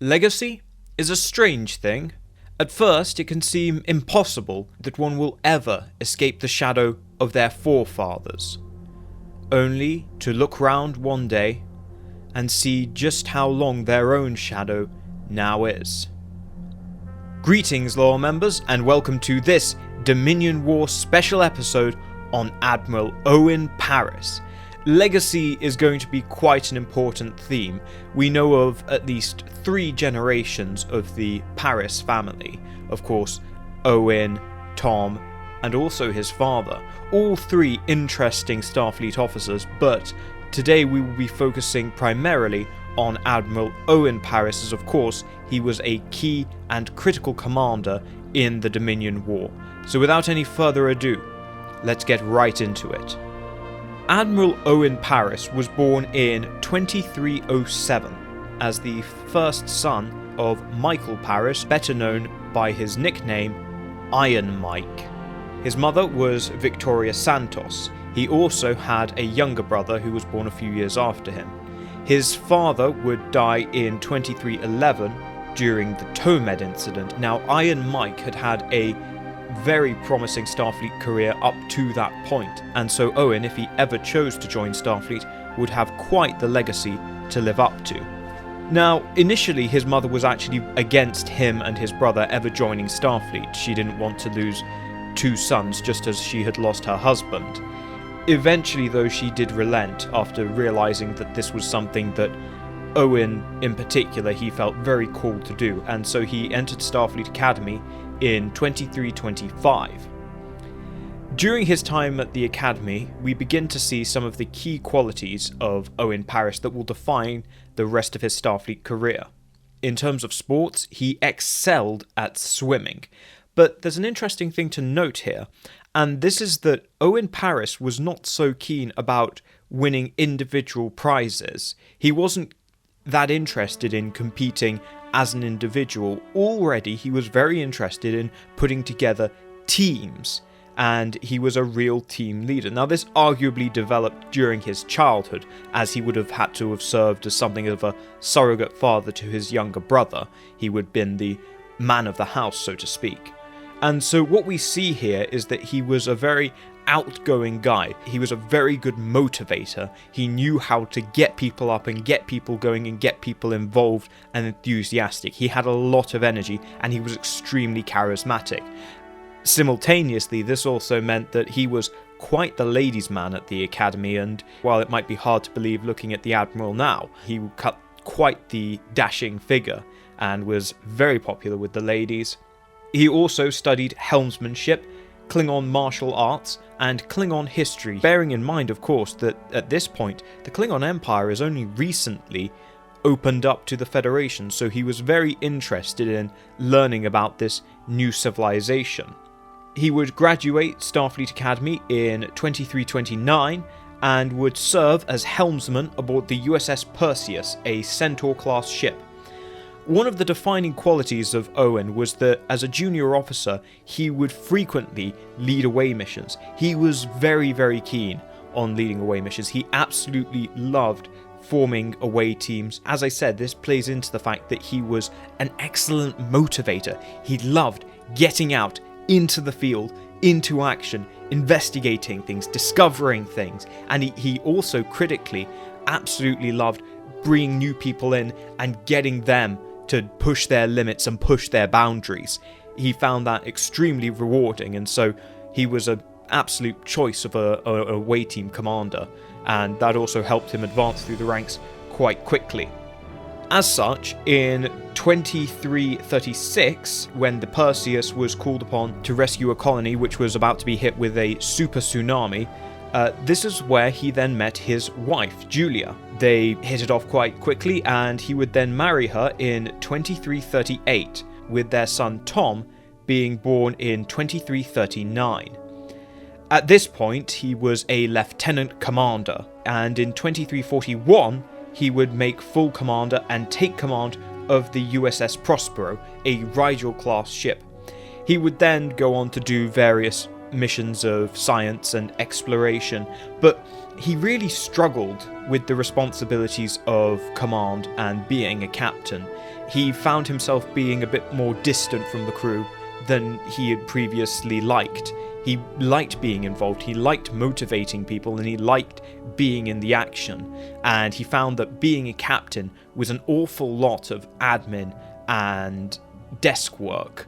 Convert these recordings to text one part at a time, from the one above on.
Legacy is a strange thing. At first, it can seem impossible that one will ever escape the shadow of their forefathers, only to look round one day and see just how long their own shadow now is. Greetings, lore members, and welcome to this Dominion War special episode on Admiral Owen Paris. Legacy is going to be quite an important theme. We know of at least 3 generations of the Paris family. Of course, Owen, Tom, and also his father. All 3 interesting Starfleet officers, but today we will be focusing primarily on Admiral Owen Paris, as of course he was a key and critical commander in the Dominion War. So without any further ado, let's get right into it. Admiral Owen Paris was born in 2307 as the first son of Michael Paris, better known by his nickname Iron Mike. His mother was Victoria Santos. He also had a younger brother who was born a few years after him. His father would die in 2311 during the Tomed incident. Now, Iron Mike had had a very promising Starfleet career up to that point, and so Owen, if he ever chose to join Starfleet, would have quite the legacy to live up to. Now, initially his mother was actually against him and his brother ever joining Starfleet. She didn't want to lose 2 sons just as she had lost her husband. Eventually, though, she did relent after realising that this was something that Owen in particular he felt very called to do, and so he entered Starfleet Academy in 2325. During his time at the Academy, we begin to see some of the key qualities of Owen Paris that will define the rest of his Starfleet career. In terms of sports, he excelled at swimming. But there's an interesting thing to note here, and this is that Owen Paris was not so keen about winning individual prizes. He wasn't that interested in competing as an individual. Already he was very interested in putting together teams, and he was a real team leader. Now, this arguably developed during his childhood, as he would have had to have served as something of a surrogate father to his younger brother. He would have been the man of the house, so to speak. And so what we see here is that he was a very outgoing guy. He was a very good motivator. He knew how to get people up and get people going and get people involved and enthusiastic. He had a lot of energy and he was extremely charismatic. Simultaneously, this also meant that he was quite the ladies' man at the Academy, and while it might be hard to believe looking at the Admiral now, he cut quite the dashing figure and was very popular with the ladies. He also studied helmsmanship, Klingon martial arts, and Klingon history, bearing in mind, of course, that at this point, the Klingon Empire is only recently opened up to the Federation, so he was very interested in learning about this new civilization. He would graduate Starfleet Academy in 2329 and would serve as helmsman aboard the USS Perseus, a Centaur-class ship. One of the defining qualities of Owen was that as a junior officer, he would frequently lead away missions. He was very, very keen on leading away missions. He absolutely loved forming away teams. As I said, this plays into the fact that he was an excellent motivator. He loved getting out into the field, into action, investigating things, discovering things, and he also critically absolutely loved bringing new people in and getting them to push their limits and push their boundaries. He found that extremely rewarding, and so he was an absolute choice of a away team commander, and that also helped him advance through the ranks quite quickly. As such, in 2336, when the Perseus was called upon to rescue a colony which was about to be hit with a super tsunami, this is where he then met his wife, Julia. They hit it off quite quickly, and he would then marry her in 2338, with their son Tom being born in 2339. At this point, he was a lieutenant commander, and in 2341, he would make full commander and take command of the USS Prospero, a Rigel-class ship. He would then go on to do various missions of science and exploration, but he really struggled with the responsibilities of command and being a captain. He found himself being a bit more distant from the crew than he had previously liked. He liked being involved, he liked motivating people, and he liked being in the action. And he found that being a captain was an awful lot of admin and desk work,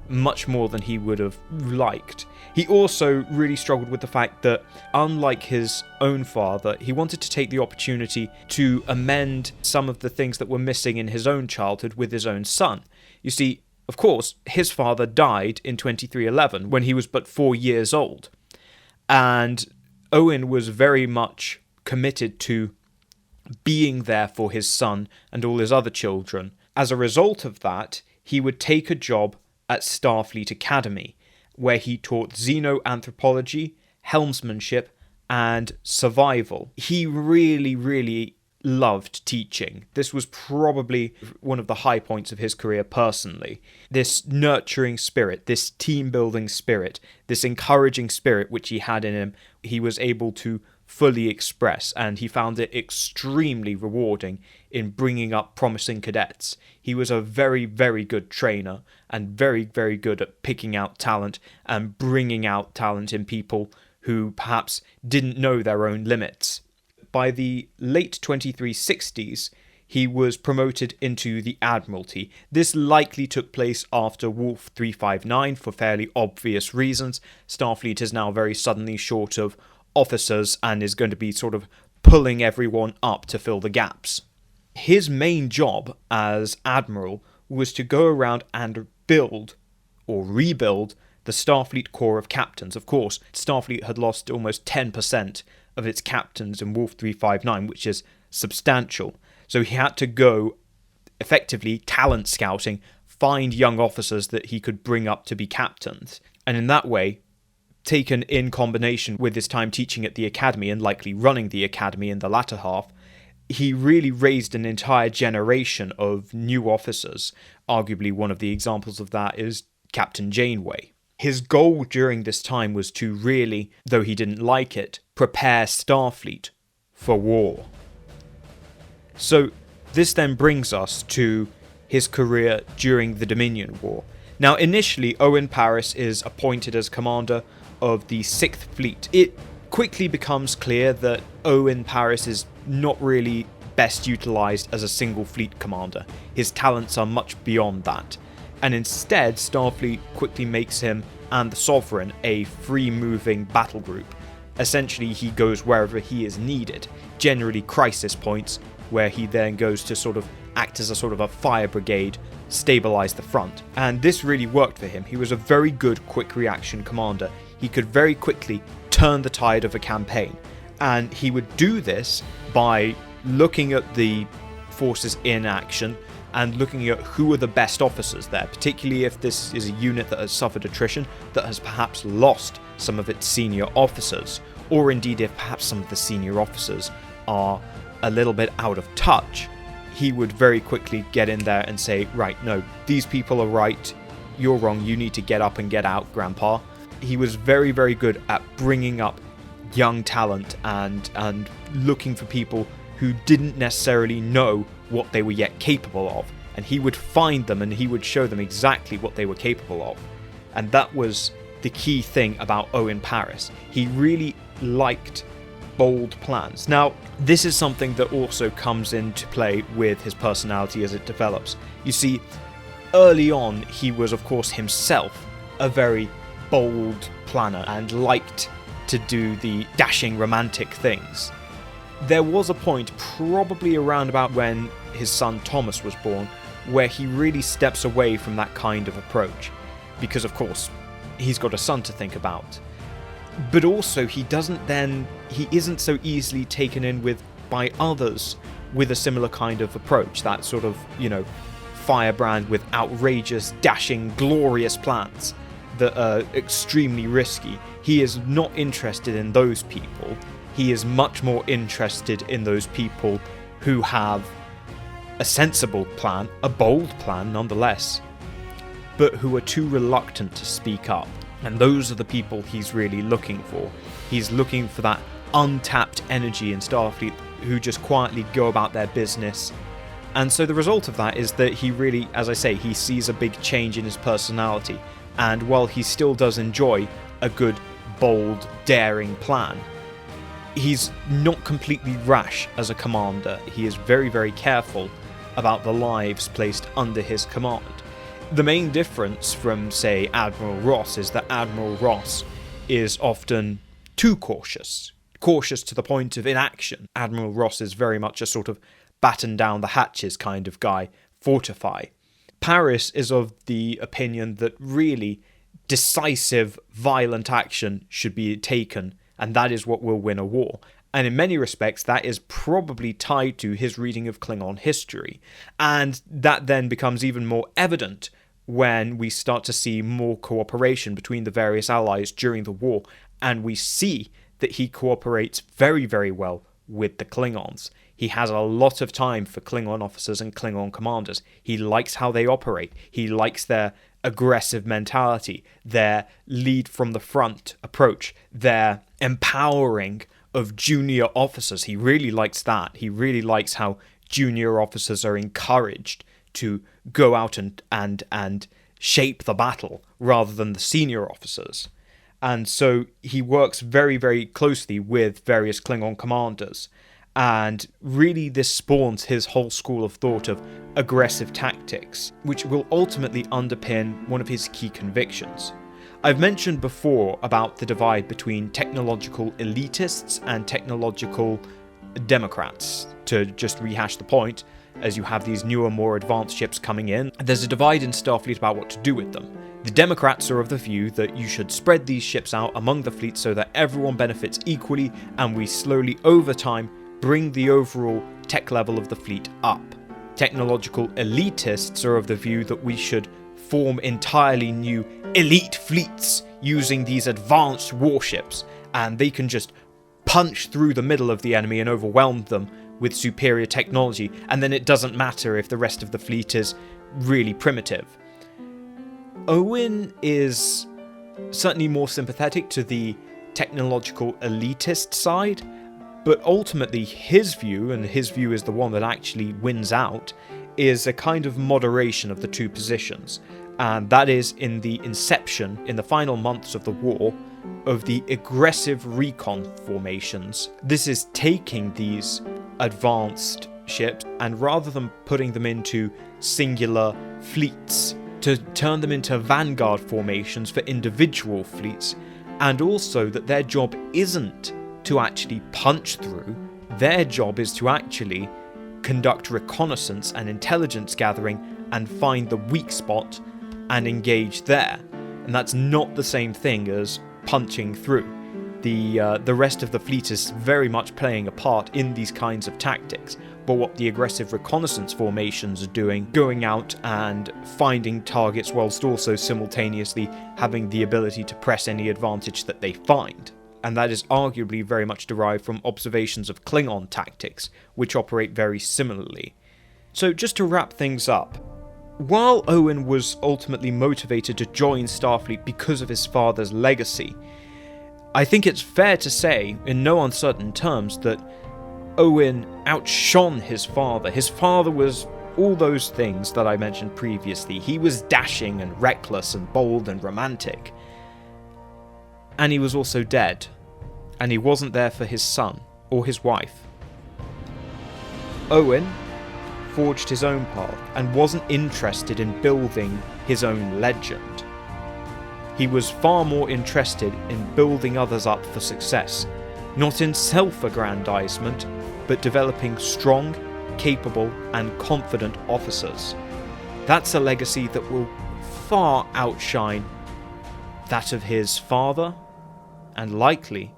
much more than he would have liked. He also really struggled with the fact that, unlike his own father, he wanted to take the opportunity to amend some of the things that were missing in his own childhood with his own son. You see, of course, his father died in 2311 when he was but 4 years old. And Owen was very much committed to being there for his son and all his other children. As a result of that, he would take a job at Starfleet Academy, where he taught xenoanthropology, helmsmanship, and survival. He really loved teaching. This was probably one of the high points of his career personally. This nurturing spirit, this team-building spirit, this encouraging spirit which he had in him, he was able to fully express, and he found it extremely rewarding in bringing up promising cadets. He was a very good trainer and very good at picking out talent and bringing out talent in people who perhaps didn't know their own limits. By the late 2360s, he was promoted into the Admiralty. This likely took place after Wolf 359 for fairly obvious reasons. Starfleet is now very suddenly short of officers and is going to be sort of pulling everyone up to fill the gaps. His main job as Admiral was to go around and build or rebuild the Starfleet Corps of Captains. Of course, Starfleet had lost almost 10% of its captains in Wolf 359, which is substantial. So he had to go, effectively, talent scouting, find young officers that he could bring up to be captains. And in that way, taken in combination with his time teaching at the academy and likely running the academy in the latter half, he really raised an entire generation of new officers. Arguably one of the examples of that is Captain Janeway. His goal during this time was to really, though he didn't like it, prepare Starfleet for war. So this then brings us to his career during the Dominion War. Now initially, Owen Paris is appointed as commander of the 6th Fleet. It quickly becomes clear that Owen Paris is not really best utilised as a single fleet commander. His talents are much beyond that. And instead, Starfleet quickly makes him and the Sovereign a free-moving battle group. Essentially, he goes wherever he is needed, generally crisis points, where he then goes to sort of act as a sort of a fire brigade, stabilise the front. And this really worked for him. He was a very good quick reaction commander. He could very quickly turn the tide of a campaign. And he would do this by looking at the forces in action and looking at who are the best officers there, particularly if this is a unit that has suffered attrition, that has perhaps lost some of its senior officers, or indeed if perhaps some of the senior officers are a little bit out of touch. He would very quickly get in there and say, right, no, these people are right, you're wrong, you need to get up and get out, Grandpa. He was very good at bringing up young talent and looking for people who didn't necessarily know what they were yet capable of, and he would find them and he would show them exactly what they were capable of. And that was the key thing about Owen Paris. He really liked bold plans. Now, this is something that also comes into play with his personality as it develops. You see, early on, he was of course himself a very bold planner and liked to do the dashing romantic things. There was a point, probably around about when his son Thomas was born, where he really steps away from that kind of approach. Because of course, he's got a son to think about. But also, he isn't so easily taken in with by others with a similar kind of approach. That sort of, firebrand with outrageous, dashing, glorious plans that are extremely risky. He is not interested in those people. He is much more interested in those people who have a sensible plan, a bold plan nonetheless, but who are too reluctant to speak up. And those are the people he's really looking for. He's looking for that untapped energy in Starfleet who just quietly go about their business. And so the result of that is that he really, as I say, he sees a big change in his personality. And while he still does enjoy a good, bold, daring plan, he's not completely rash as a commander. He is very, very careful about the lives placed under his command. The main difference from, say, Admiral Ross is that Admiral Ross is often too cautious. Cautious to the point of inaction. Admiral Ross is very much a sort of batten down the hatches kind of guy, fortify. Paris is of the opinion that really decisive, violent action should be taken, and that is what will win a war. And in many respects, that is probably tied to his reading of Klingon history. And that then becomes even more evident when we start to see more cooperation between the various allies during the war. And we see that he cooperates very, very well with the Klingons. He has a lot of time for Klingon officers and Klingon commanders. He likes how they operate. He likes their aggressive mentality, their lead from the front approach, their empowering of junior officers. He really likes that. He really likes how junior officers are encouraged to go out and shape the battle rather than the senior officers. And so he works very, very closely with various Klingon commanders. And really this spawns his whole school of thought of aggressive tactics, which will ultimately underpin one of his key convictions. I've mentioned before about the divide between technological elitists and technological democrats. To just rehash the point, as you have these newer, more advanced ships coming in, there's a divide in Starfleet about what to do with them. The Democrats are of the view that you should spread these ships out among the fleet so that everyone benefits equally, and we slowly, over time, bring the overall tech level of the fleet up. Technological elitists are of the view that we should form entirely new elite fleets using these advanced warships, and they can just punch through the middle of the enemy and overwhelm them with superior technology, and then it doesn't matter if the rest of the fleet is really primitive. Owen is certainly more sympathetic to the technological elitist side, but ultimately his view, and his view is the one that actually wins out, is a kind of moderation of the two positions. And that is in the inception, in the final months of the war, of the aggressive recon formations. This is taking these advanced ships and rather than putting them into singular fleets, to turn them into vanguard formations for individual fleets, and also that their job isn't to actually punch through, their job is to actually conduct reconnaissance and intelligence gathering and find the weak spot and engage there. And that's not the same thing as punching through. The rest of the fleet is very much playing a part in these kinds of tactics, but what the aggressive reconnaissance formations are doing, going out and finding targets whilst also simultaneously having the ability to press any advantage that they find. And that is arguably very much derived from observations of Klingon tactics, which operate very similarly. So just to wrap things up, while Owen was ultimately motivated to join Starfleet because of his father's legacy, I think it's fair to say, in no uncertain terms, that Owen outshone his father. His father was all those things that I mentioned previously. He was dashing and reckless and bold and romantic. And he was also dead. And he wasn't there for his son or his wife. Owen forged his own path and wasn't interested in building his own legend. He was far more interested in building others up for success, not in self-aggrandizement, but developing strong, capable, and confident officers. That's a legacy that will far outshine that of his father, and likely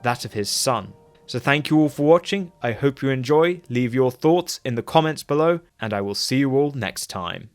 that of his son. So thank you all for watching. I hope you enjoy. Leave your thoughts in the comments below, and I will see you all next time.